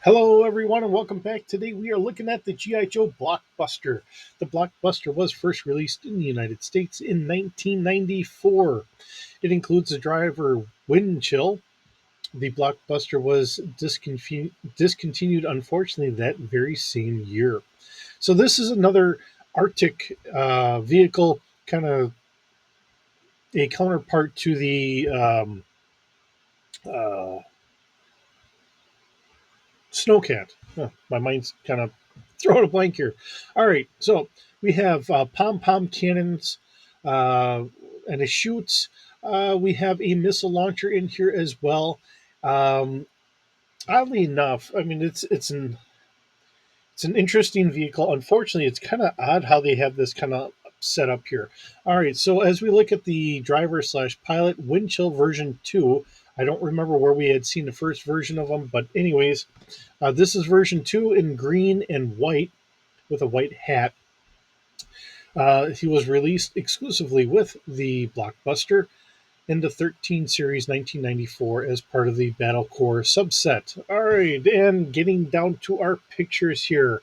Hello, everyone, and welcome back. Today we are looking at the GI Joe Blockbuster. The Blockbuster was first released in the United States in 1994. It includes the driver Wind Chill. The Blockbuster was discontinued, unfortunately, that very same year. So this is another Arctic vehicle, kind of a counterpart to the uh, Snowcat. Huh, my mind's kind of throwing a blank here. All right, so we have pom pom cannons uh, and it shoots. We have a missile launcher in here as well. Um, Oddly enough, I mean it's an interesting vehicle. Unfortunately, it's kind of odd how they have this kind of set up here. All right, so as we look at the driver slash pilot Windchill version 2, I don't remember where we had seen the first version of them, but anyways, this is version 2 in green and white with a white hat. He was released exclusively with the Blockbuster in the 13 series 1994 as part of the Battle Corps subset. All right, and getting down to our pictures here.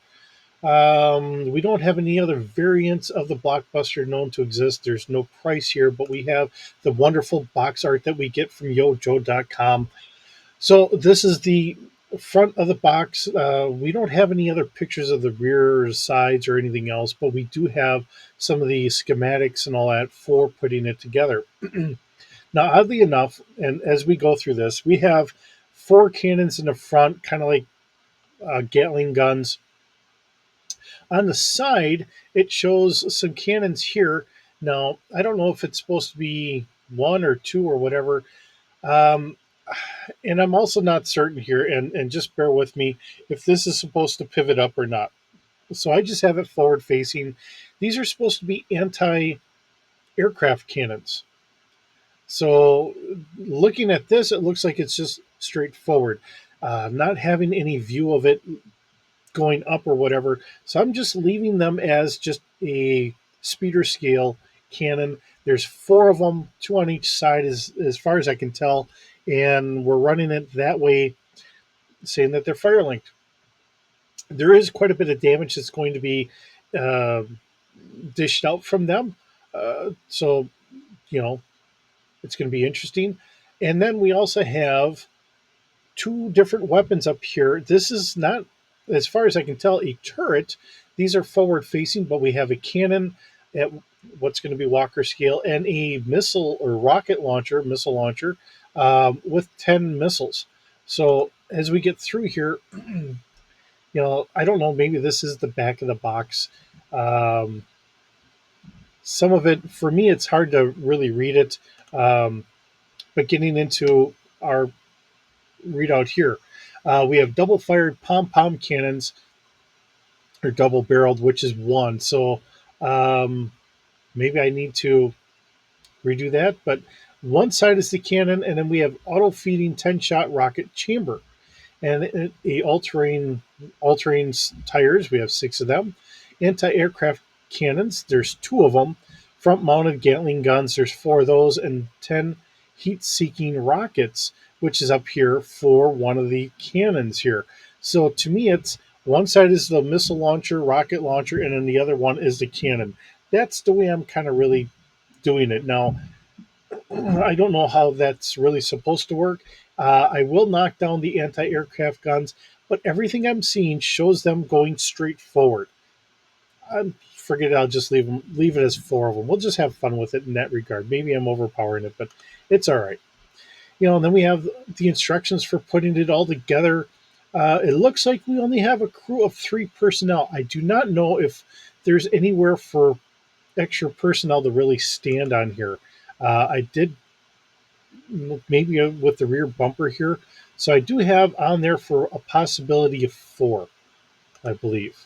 We don't have any other variants of the Blockbuster known to exist. There's no price here, but we have the wonderful box art that we get from yojoe.com. So this is the front of the box. We don't have any other pictures of the rear sides or anything else, but we do have some of the schematics and all that for putting it together. Now, oddly enough, and as we go through this, we have four cannons in the front, kind of like Gatling guns. On the side, it shows some cannons here. Now, I don't know if it's supposed to be one or two or whatever. Um, and I'm also not certain here, and just bear with me if this is supposed to pivot up or not. So I just have it forward facing. These are supposed to be anti aircraft cannons. So looking at this, it looks like it's just straightforward, not having any view of it going up or whatever. So I'm just leaving them as just a speeder scale cannon. There's four of them, two on each side, as far as I can tell, and we're running it that way, saying that they're fire linked. There is quite a bit of damage that's going to be uh, dished out from them. So, you know, it's going to be interesting. And then we also have two different weapons up here. This is not, as far as I can tell, a turret. These are forward facing, but we have a cannon at what's going to be Walker scale and a missile or rocket launcher, missile launcher, with 10 missiles. So as we get through here, I don't know, maybe this is the back of the box. Um, some of it, for me, it's hard to really read it. But getting into our readout here, we have double fired pom pom cannons or double barreled, which is one. So um, maybe I need to redo that. But one side is the cannon, and then we have auto feeding 10-shot rocket chamber and a all-terrain tires. We have six of them. Anti-aircraft cannons. There's two of them. Front-mounted Gatling guns. There's four of those, and 10 heat-seeking rockets, which is up here for one of the cannons here. So to me, it's one side is the missile launcher, rocket launcher, and then the other one is the cannon. That's the way I'm kind of really doing it now. I don't know how that's really supposed to work. I will knock down the anti-aircraft guns, but everything I'm seeing shows them going straight forward. Forget it. I'll just leave it as four of them. We'll just have fun with it in that regard. Maybe I'm overpowering it, but it's all right. And then we have the instructions for putting it all together. It looks like we only have a crew of three personnel. I do not know if there's anywhere for extra personnel to really stand on here. I did maybe with the rear bumper here. So I do have on there for a possibility of four, I believe.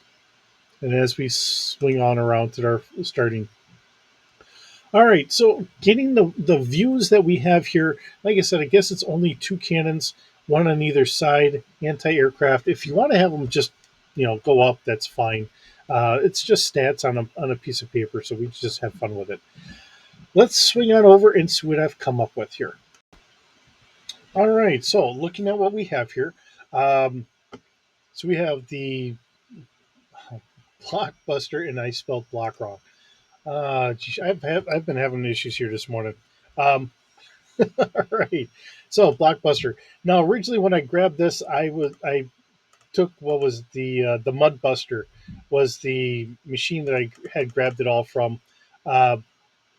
And as we swing on around to our starting. All right, so getting the views that we have here, like I said, I guess it's only two cannons, one on either side, anti-aircraft. If you want to have them just, go up, that's fine. It's just stats on a piece of paper, so we just have fun with it. Let's swing on over and see what I've come up with here. All right, so looking at what we have here, um, So we have the Blockbuster, and I spelled block wrong. Geez, I've been having issues here this morning. Um, all right. So Blockbuster. Now, originally when I grabbed this, I took what was the Mud Buster was the machine that I had grabbed it all from, uh,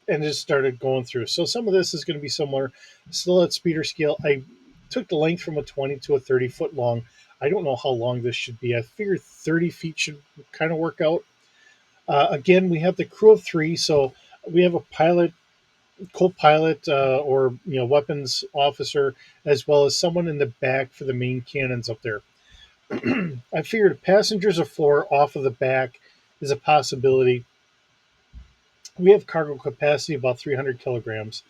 and just started going through. So some of this is going to be similar, still at speeder scale. I took the length from a 20 to a 30-foot long. I don't know how long this should be. I figured 30 feet should kind of work out. Again, we have the crew of three, so we have a pilot, co-pilot, or weapons officer, as well as someone in the back for the main cannons up there. I figured passengers of four off of the back is a possibility. We have cargo capacity about 300 kilograms.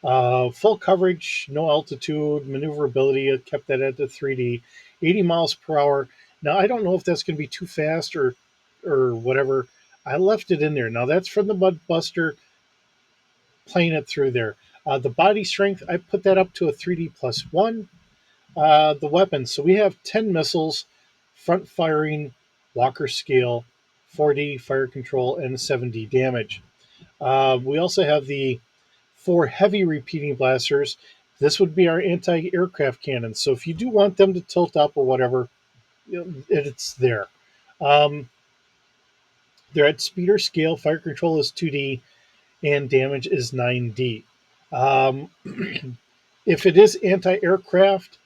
Full coverage, no altitude, maneuverability. I kept that at the 3D, 80 miles per hour. Now I don't know if that's going to be too fast or whatever. I left it in there. Now that's from the Mud Buster, playing it through there. The body strength, I put that up to a 3D plus one. The weapons, so we have 10 missiles, front firing, Walker scale, 4D fire control, and 7D damage. We also have the four heavy repeating blasters. This would be our anti-aircraft cannons. So if you do want them to tilt up or whatever, it's there. Um, they're at speed or scale. Fire control is 2D, and damage is 9D. Um, if it is anti-aircraft,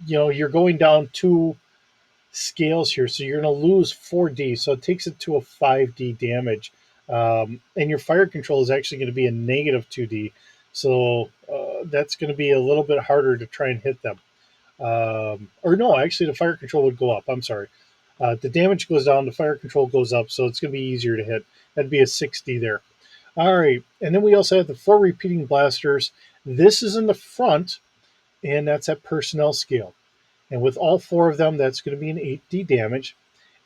you're going down two scales here, so you're going to lose 4D, so it takes it to a 5D damage. And your fire control is actually going to be a negative 2D, so that's going to be a little bit harder to try and hit them. Or no, actually, the fire control would go up. I'm sorry. The damage goes down, the fire control goes up, so it's going to be easier to hit. That'd be a 6D there. All right, and then we also have the four repeating blasters. This is in the front, and that's at personnel scale. And with all four of them, that's going to be an 8D damage.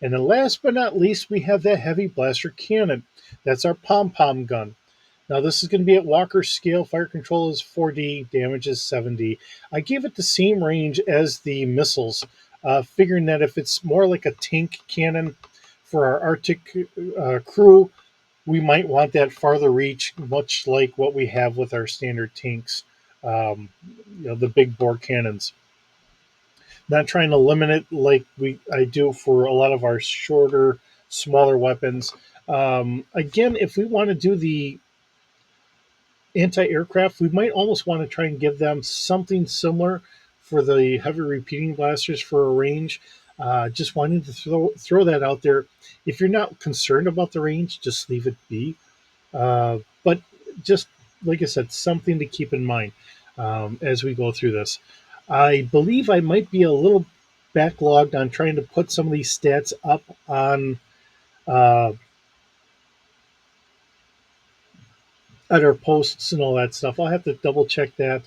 And then last but not least, we have that heavy blaster cannon. That's our pom-pom gun. Now this is going to be at Walker scale. Fire control is 4D, damage is 7D. I gave it the same range as the missiles, figuring that if it's more like a tank cannon for our Arctic crew, we might want that farther reach, much like what we have with our standard tanks, the big bore cannons. Not trying to limit it like I do for a lot of our shorter, smaller weapons. Again, if we want to do the anti-aircraft, we might almost want to try and give them something similar for the heavy repeating blasters for a range. Just wanting to throw that out there. If you're not concerned about the range, just leave it be. But just like I said, something to keep in mind as we go through this. I believe I might be a little backlogged on trying to put some of these stats up on uh, other posts and all that stuff. I'll have to double check that.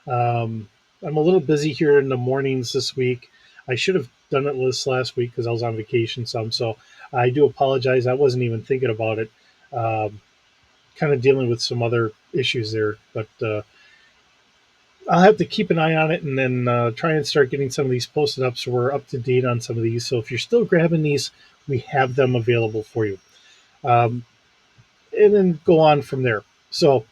I'm a little busy here in the mornings this week. I should have done it this last week because I was on vacation some. So I do apologize. I wasn't even thinking about it. Kind of dealing with some other issues there, but I'll have to keep an eye on it and then try and start getting some of these posted up so we're up to date on some of these. So if you're still grabbing these, we have them available for you. Um, and then go on from there. So,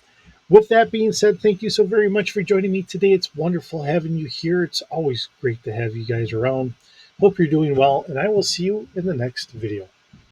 with that being said, thank you so very much for joining me today. It's wonderful having you here. It's always great to have you guys around. Hope you're doing well, and I will see you in the next video.